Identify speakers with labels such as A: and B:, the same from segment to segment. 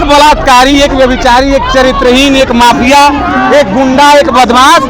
A: एक बलात्कारी, एक व्यभिचारी, एक चरित्रहीन, एक माफिया, एक गुंडा, एक बदमाश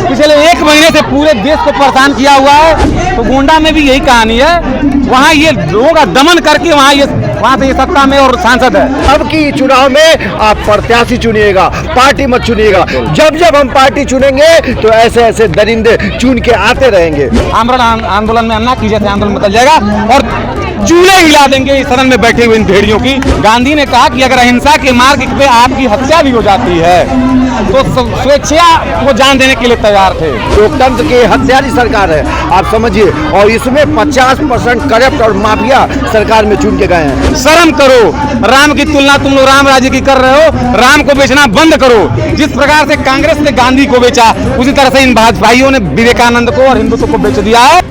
A: पिछले 1 महीने से पूरे देश को परेशान किया हुआ है। तो गोंडा में भी यही कहानी है। वहाँ ये लोगों का दमन करके वहाँ से ये सत्ता में और सांसद है।
B: अब की चुनाव में आप प्रत्याशी चुनिएगा, पार्टी मत चुनिएगा। जब जब हम पार्टी चुनेंगे तो ऐसे ऐसे दरिंदे चुन के आते रहेंगे।
A: आमरण आंदोलन में अन्ना की जैसे आंदोलन बदल जाएगा और चूल्हे हिला देंगे इस सदन में बैठे हुए इन भेड़ियों की। गांधी ने कहा कि अगर अहिंसा के मार्ग पे आपकी हत्या भी हो जाती है तो स्वेच्छा वो जान देने के लिए तैयार थे।
B: लोकतंत्र की हत्यारी सरकार है, आप समझिए, और इसमें 50% करप्ट और माफिया सरकार में चुन के गए हैं।
A: शर्म करो, राम की तुलना तुम लोग राम राज्य की कर रहे हो। राम को बेचना बंद करो। जिस प्रकार से कांग्रेस ने गांधी को बेचा, उसी तरह से इन भाइयों ने विवेकानंद को और हिंदुत्व को बेच दिया है।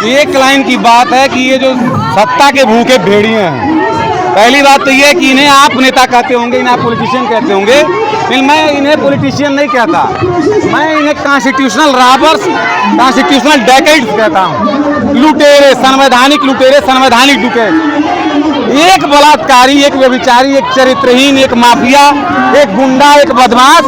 A: एक लाइन की बात है कि ये जो सत्ता के भूखे भेड़िए हैं, पहली बात तो ये कि इन्हें आप नेता कहते होंगे, इन्हें आप पॉलिटिशियन कहते होंगे, लेकिन मैं इन्हें पॉलिटिशियन नहीं कहता, मैं इन्हें कॉन्स्टिट्यूशनल रॉबर्स, कॉन्स्टिट्यूशनल डैकेड्स कहता हूँ। लुटेरे, संवैधानिक लुटेरे, संवैधानिक डुकेट। एक बलात्कारी, एक व्यभिचारी, एक चरित्रहीन, एक माफिया, एक गुंडा, एक बदमाश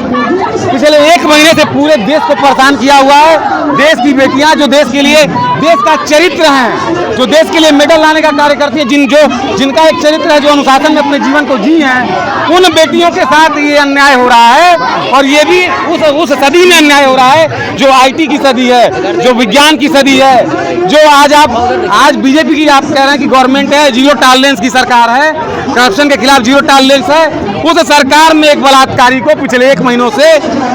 A: पिछले 1 महीने से पूरे देश को परेशान किया हुआ है। देश की बेटियां जो देश के लिए, देश का चरित्र हैं, जो देश के लिए मेडल लाने का कार्य करती है, जिनका एक चरित्र है, जो अनुशासन में अपने जीवन को जी हैं, उन बेटियों के साथ ये अन्याय हो रहा है। और ये भी उस सदी में अन्याय हो रहा है जो IT की सदी है, जो विज्ञान की सदी है, जो आज बीजेपी की आप कह रहे हैं कि गवर्नमेंट है, जीरो टॉलरेंस की सरकार है, करप्शन के खिलाफ जीरो टॉलरेंस है। उस सरकार में एक बलात्कारी को पिछले 1 महीनों से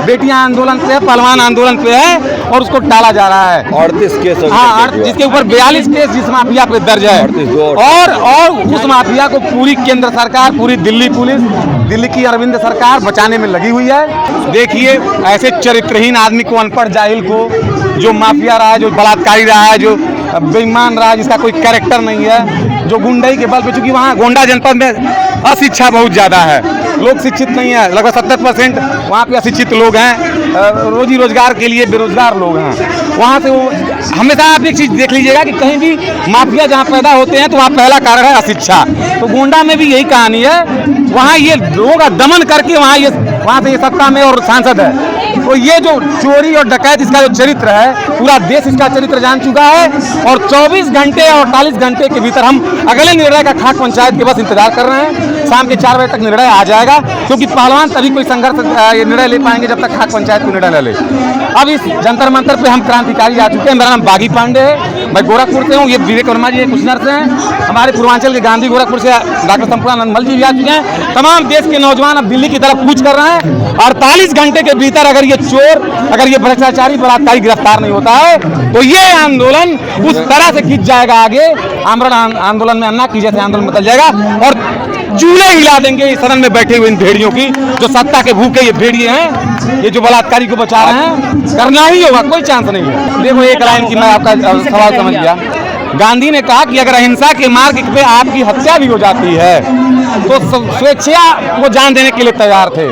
A: बेटियां आंदोलन पे है, पहलवान आंदोलन पे है और उसको टाला जा रहा है।
B: 38 केस,
A: हाँ, जिसके ऊपर 42 केस जिस माफिया पे दर्ज है। और उस माफिया को पूरी केंद्र सरकार, पूरी दिल्ली पुलिस, दिल्ली की अरविंद सरकार बचाने में लगी हुई है। देखिए, ऐसे चरित्रहीन आदमी को, अनपढ़ जाहिल को, जो माफिया रहा है, जो बलात्कारी रहा है, जो बेईमान रहा है, जिसका कोई कैरेक्टर नहीं है, जो गुंडाई के बल पे, चूंकि वहाँ गोंडा जनपद में अशिक्षा बहुत ज़्यादा है, लोग शिक्षित नहीं है, लगभग 70% वहाँ पे अशिक्षित लोग हैं, रोजी रोजगार के लिए बेरोजगार लोग हैं। वहाँ से वो हमेशा आप एक चीज़ देख लीजिएगा कि कहीं भी माफिया जहाँ पैदा होते हैं तो वहाँ पहला कारण है अशिक्षा। तो गोंडा में भी यही कहानी है। वहाँ ये लोगों का दमन करके वहाँ से ये सत्ता में और सांसद है। तो ये जो चोरी और डकैत, इसका जो चरित्र है, पूरा देश इसका चरित्र जान चुका है। और 24 घंटे और 48 घंटे के भीतर हम अगले निर्णय का खाक पंचायत के बस इंतजार कर रहे हैं। शाम के 4 बजे तक निर्णय आ जाएगा, क्योंकि पहलवान तभी कोई संघर्ष निर्णय ले पाएंगे जब तक खाक पंचायत को निर्णय न ले। अब इस जंतर मंतर पे हम क्रांतिकारी आ चुके हैं। मेरा नाम बागी पांडे है, मैं गोरखपुर से हूँ। ये विवेक वर्मा जी कुशनर से हैं। हमारे पूर्वांचल के गांधी गोरखपुर से डॉक्टर संपूर्णानंद मल जी भी आ चुके हैं। तमाम देश के नौजवान अब दिल्ली की तरफ कूच कर रहे हैं। 48 घंटे के भीतर अगर ये चोर, अगर ये भ्रष्टाचारी, बलात्कारी गिरफ्तार नहीं होता है तो ये आंदोलन उस तरह से खिंच जाएगा आगे। आमरण आंदोलन में अन्ना की जैसे आंदोलन बदल जाएगा और चूल्हे हिला देंगे इस सदन में बैठे हुए इन भेड़ियों की, जो सत्ता के भूखे ये भेड़िए हैं, ये जो बलात्कारी को बचा रहे हैं। करना ही होगा, कोई चांस नहीं है। देखो, एक लाइन की मैं आपका सवाल समझ गया। गांधी ने कहा कि अगर अहिंसा के मार्ग पे आपकी हत्या भी हो जाती है तो स्वेच्छा वो जान देने के लिए तैयार थे।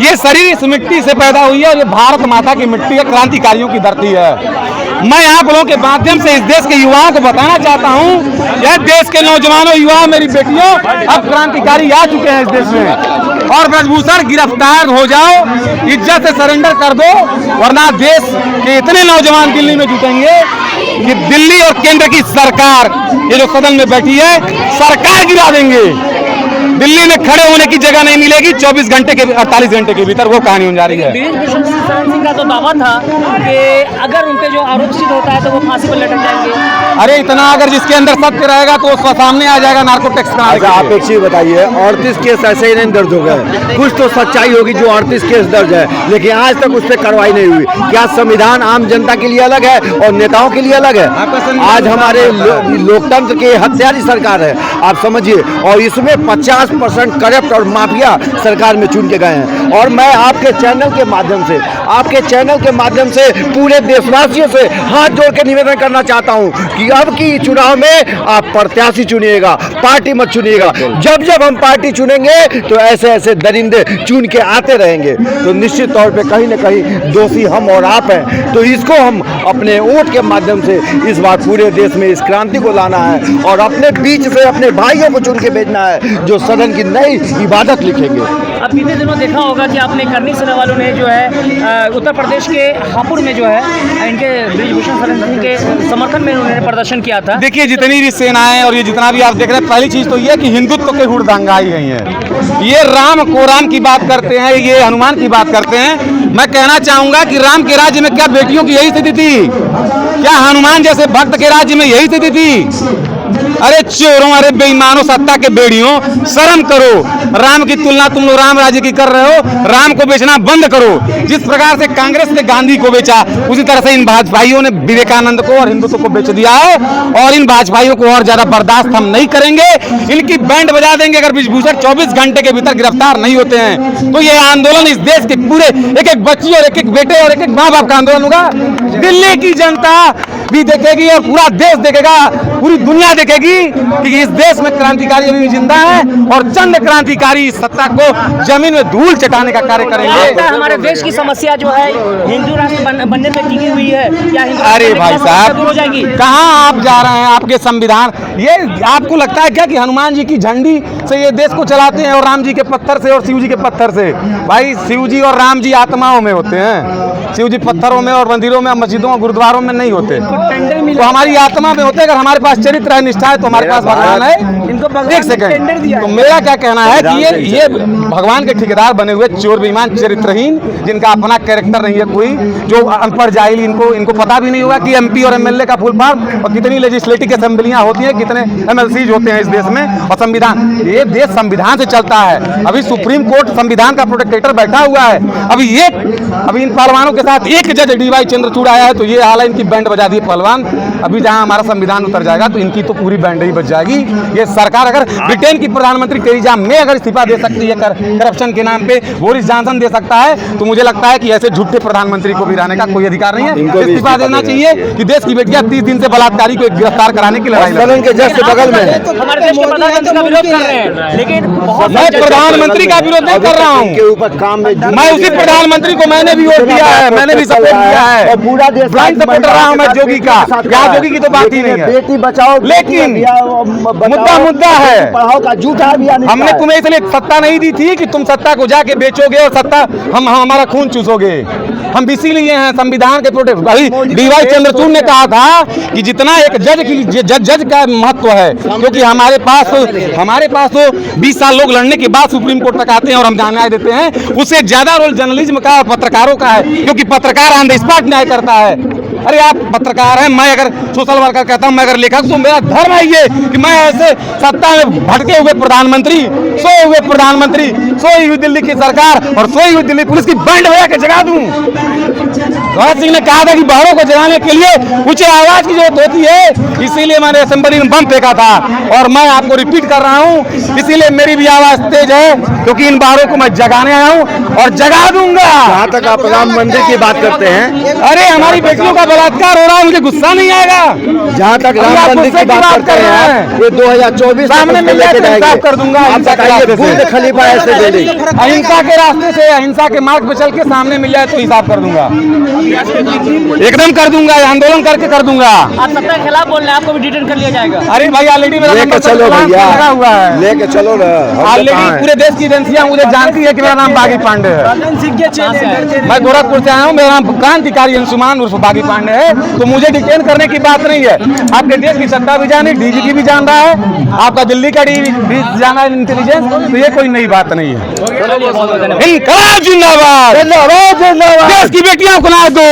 A: ये शरीर इस मिट्टी से पैदा हुई है और ये भारत माता की मिट्टी है, क्रांतिकारियों की धरती है। मैं आप लोगों के माध्यम से इस देश के युवाओं को बताना चाहता हूँ, यह देश के नौजवानों, युवाओं, मेरी बेटियों, अब क्रांतिकारी आ चुके हैं इस देश में। और ब्रजभूषण गिरफ्तार हो जाओ, इज्जत से सरेंडर कर दो, वरना देश के इतने नौजवान दिल्ली में जुटेंगे कि दिल्ली और केंद्र की सरकार, ये जो सदन में बैठी है, सरकार गिरा देंगे। दिल्ली में खड़े होने की जगह नहीं मिलेगी 24 घंटे के 48 घंटे के भीतर। वो कहानी होने जा रही है।
C: ब्रिजभूषण शरण सिंह का तो दावा था कि अगर उन पे जो आरोप सिद्ध होता है तो वो फांसी पर लटक जाएंगे।
A: अरे इतना अगर जिसके अंदर सत्य रहेगा तो उसका सामने आ जाएगा नार्को टैक्स का।
B: आप एक चीज बताइए, 38 केस ऐसे ही नहीं दर्ज हो गए? कुछ तो सच्चाई होगी जो 38 केस दर्ज है, लेकिन आज तक उस पर कार्रवाई नहीं हुई। क्या संविधान आम जनता के लिए अलग है और नेताओं के लिए अलग है? आज हमारे लोकतंत्र की हत्यारी सरकार है, आप समझिए, और इसमें 50 10% करप्ट और माफिया सरकार में चुन के गए हैं। और मैं आपके चैनल के माध्यम से पूरे देशवासियों से हाथ जोड़ के निवेदन करना चाहता हूं कि अब की चुनाव में आप प्रत्याशी चुनिएगा, पार्टी मत चुनिएगा। जब जब हम पार्टी चुनेंगे तो ऐसे ऐसे दरिंदे चुन के आते रहेंगे, तो निश्चित तौर पे कहीं न कहीं दोषी हम और आप हैं। तो इसको हम अपने वोट के माध्यम से इस बार पूरे देश में इस क्रांति को लाना है और अपने बीच से अपने भाइयों को चुन के भेजना है जो सदन की नई इबादत लिखेंगे।
C: अब बीते दिनों देखा होगा कि आपने करनी सेना वालों ने जो है उत्तर प्रदेश के हापुड़ में जो है इनके ब्रिजभूषण शरण सिंह के समर्थन में उन्होंने प्रदर्शन किया था।
A: देखिए, जितनी भी सेनाएं और ये जितना भी आप देख रहे हैं, पहली चीज तो ये कि हिंदुत्व के हुड़दंगाई गई हैं। ये राम को राम की बात करते हैं, ये हनुमान की बात करते हैं। मैं कहना चाहूंगा कि राम के राज्य में क्या बेटियों की यही स्थिति थी? क्या हनुमान जैसे भक्त के राज्य में यही स्थिति थी? अरे चोरों, अरे बेईमानों, सत्ता के बेड़ियों, शर्म करो। राम की तुलना तुम लोग राम राज्य की कर रहे हो। राम को बेचना बंद करो। जिस प्रकार से कांग्रेस ने गांधी को बेचा, उसी तरह से इन भाजपाइयों ने विवेकानंद को और हिंदुत्व को बेच दिया है। और इन भाजपाइयों को और ज्यादा बर्दाश्त हम नहीं करेंगे। इनकी बैंड बजा देंगे अगर ब्रिजभूषण 24 घंटे के भीतर गिरफ्तार नहीं होते हैं। तो ये आंदोलन इस देश के पूरे एक एक बच्ची और एक एक बेटे और एक एक माँ बाप का आंदोलन होगा। दिल्ली की जनता भी देखेगी और पूरा देश देखेगा, पूरी दुनिया देखेगी कि इस देश में क्रांतिकारी अभी भी जिंदा है और चंद क्रांतिकारी इस सत्ता को जमीन में धूल चटाने का कार्य करेंगे।
C: हमारे देश की समस्या जो है हिंदू राष्ट्र बनने में टिकी हुई है, क्या हिंदू
A: अरे भाई साहब,
C: हो जाएगी?
A: कहाँ आप जा रहे हैं? आपके संविधान, ये आपको लगता है क्या कि हनुमान जी की झंडी से ये देश को चलाते हैं और राम जी के पत्थर से और शिव जी के पत्थर से? भाई, शिव जी और राम जी आत्माओं में होते हैं, शिव जी पत्थरों में और मंदिरों में, मस्जिदों और गुरुद्वारों में नहीं होते। तो हमारी आत्मा में होते हैं। अगर हमारे पास चरित्र है, निष्ठा है, तो हमारे पास भगवान है। एक सेकंड, तो मेरा क्या कहना है कि ये भगवान के ठेकेदार बने हुए चोर, बेईमान, चरित्रहीन, जिनका अपना कैरेक्टर नहीं है कोई, जो अनपढ़ जाहिल, इनको पता भी नहीं होगा कि एमपी और एमएलए का फुल फॉर्म और कितनी लेजिस्लेटिव असेंबलियां होती हैं, कितने एमएलसीज होते हैं इस देश में, और संविधान। ये देश संविधान से चलता है। अभी सुप्रीम कोर्ट संविधान का प्रोटेक्टर बैठा हुआ है। अभी इन पहलवानों के साथ एक जज डीवाई चंद्रचूड़ आया है, तो ये हाल इनकी बैंड बजा दी पहलवान। अभी जहां हमारा संविधान उतर जाएगा तो इनकी तो पूरी बैंड ही बच जाएगी। ये सरकार, अगर ब्रिटेन की प्रधानमंत्री टेरेसा मे अगर इस्तीफा दे सकती है करप्शन के नाम पे, बोरिस जॉनसन दे सकता है, तो मुझे लगता है कि ऐसे झूठे प्रधानमंत्री को भी रहने का कोई अधिकार नहीं है। इस्तीफा देना चाहिए कि देश की बेटियां 30 दिन से बलात्कारी को गिरफ्तार कराने की लड़ाई लड़ रही
B: के जस्ट बगल में
C: हमारे देश के प्रधानमंत्री का विरोध कर रहे हैं, लेकिन
A: मैं प्रधानमंत्री का विरोध नहीं कर रहा हूँ।
B: के ऊपर काम में
A: मैं उसी प्रधानमंत्री को मैंने भी वोट दिया है, मैंने भी सपोर्ट किया है
B: और पूरा देश
A: ब्लाइंड सपोर्ट रहा हूँ मैं जोगी का। यहाँ जोगी की तो बात ही नहीं है।
B: बेटी बचाओ,
A: लेकिन मुद्दा है,
B: पढ़ाओ का झूठा अभियान।
A: हमने तुम्हें इसलिए सत्ता नहीं दी थी कि तुम सत्ता को जाके बेचोगे और सत्ता हमारा खून चूसोगे। हम इसीलिए हैं संविधान के प्रोटेक्ट। भाई, डीवाई चंद्रचूड़ ने कहा था कि जितना एक जज का महत्व है, क्योंकि हमारे पास तो 20 साल लोग लड़ने के बाद सुप्रीम कोर्ट तक आते हैं और हम न्याय देते हैं, उससे ज्यादा रोल जर्नलिज्म का और पत्रकारों का है, क्योंकि पत्रकार ऑन द स्पॉट न्याय करता है। अरे आप पत्रकार हैं, मैं अगर सोशल वर्कर कहता हूं, मैं अगर लेखक, तो मेरा धर्म है ये कि मैं ऐसे सत्ता में भटके हुए प्रधानमंत्री, सोए हुए प्रधानमंत्री, सोई हुई दिल्ली की सरकार और सोई हुई दिल्ली पुलिस की बैंड बजा के जगा दूं। भगत सिंह ने कहा था कि बहरों को जगाने के लिए ऊंचे आवाज की जरूरत होती है, इसीलिए मैंने असेंबली में बम फेंका था और मैं आपको रिपीट कर रहा हूं, इसीलिए मेरी भी आवाज तेज है, क्योंकि इन बहरों को मैं जगाने आया हूं और जगा दूंगा।
B: जहाँ तक आप राम मंदिर की बात करते हैं,
A: अरे हमारी बेटियों का बलात्कार हो रहा है, मुझे गुस्सा नहीं आएगा।
B: जहाँ तक राम मंदिर की बात करते हैं, ये 2024
A: सामने मिल जाए साफ कर दूंगा।
B: खलीफा ऐसे दे दी,
A: अहिंसा के रास्ते से, अहिंसा के मार्ग पे चल के सामने मिल जाए तो हिसाब कर दूंगा, एकदम कर दूंगा, आंदोलन करके कर दूंगा।
C: आप सत्ता के खिलाफ बोल रहे हैं, आपको भी डिटेन कर लिया जाएगा।
A: अरे भाई, ऑलरेडी मेरा
B: लेके चलो भैया,
A: लगा हुआ है,
B: लेके चलो ना।
A: ऑलरेडी पूरे देश की एजेंसियां मुझे जानती है कि मेरा नाम बागी पांडे है। मैं गोरखपुर से आया हूँ, मेरा नाम क्रांतिकारी अंशुमान उर्फ बागी पांडे है, तो मुझे डिटेन करने की बात नहीं है। आपके देश की सत्ता भी जानी, डीजीपी भी जान रहा है, आपका दिल्ली का डी भी जाना है, इंटेलिजेंस, तो ये कोई नई बात नहीं है। इनकलाब जिंदाबाद, देश की बेटियां को ना दो।